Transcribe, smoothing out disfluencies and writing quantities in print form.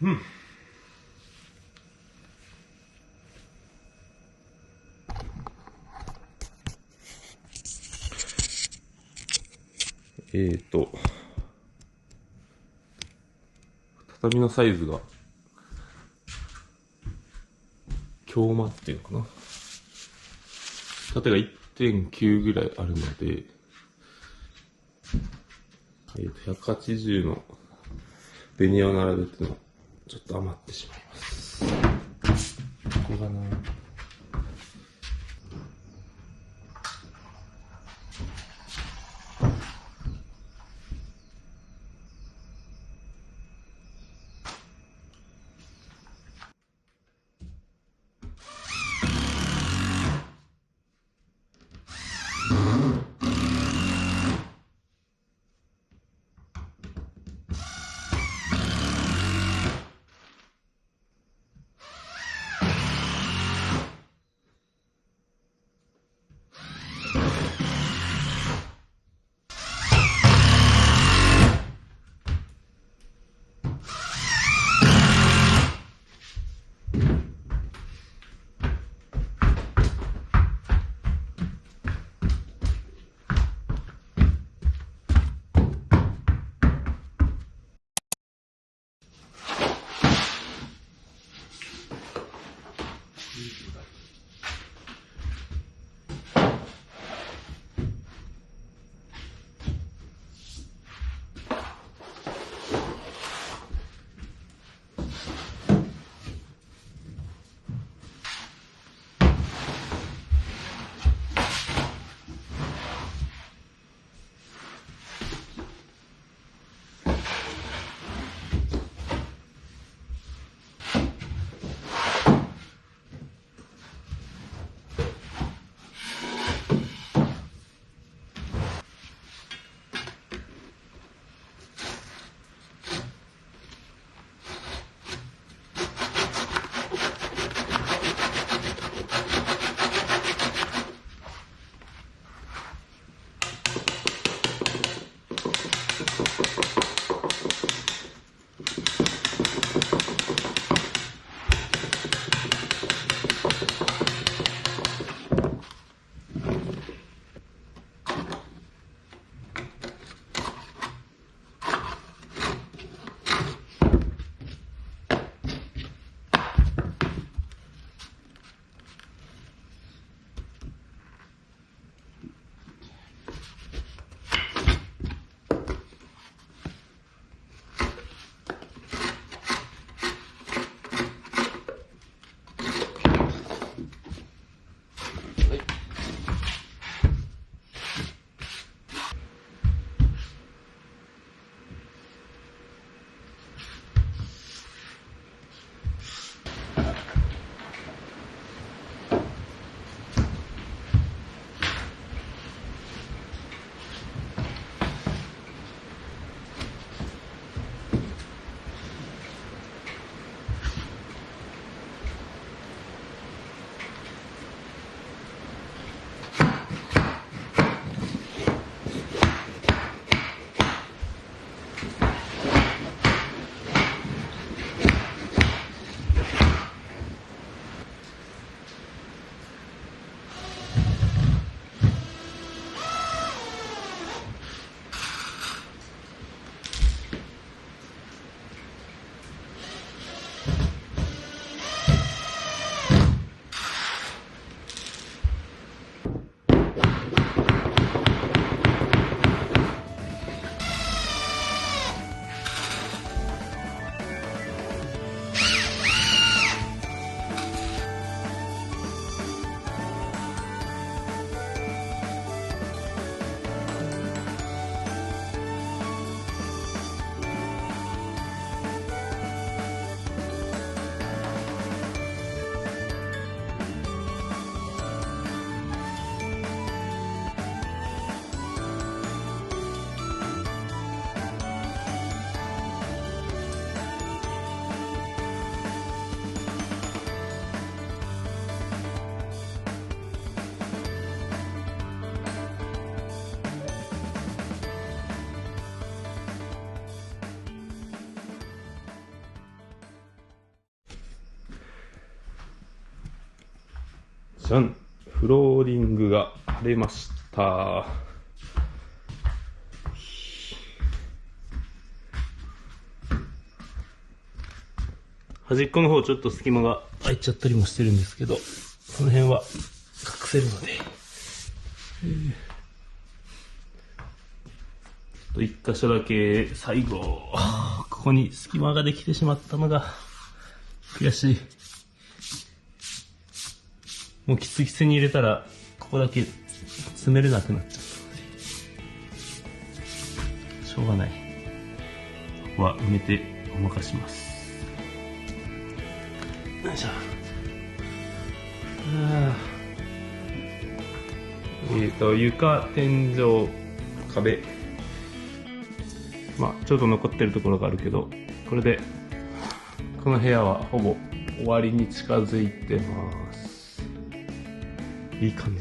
うん。畳のサイズが京間っていうのかな、縦が 1.9 ぐらいあるので、180のベニヤを並べてのちょっと余ってしまいます。ここがな、じゃん、フローリングが貼れました。端っこの方ちょっと隙間が空いちゃったりもしてるんですけど、その辺は隠せるので、一箇所だけ最後、ここに隙間ができてしまったのが悔しい。もうキツキツに入れたらここだけ詰めれなくなっちゃったので、しょうがない。ここは埋めてごまかします。よいしょ。床、天井、壁。まあちょっと残ってるところがあるけど、これでこの部屋はほぼ終わりに近づいてます。いい感じ。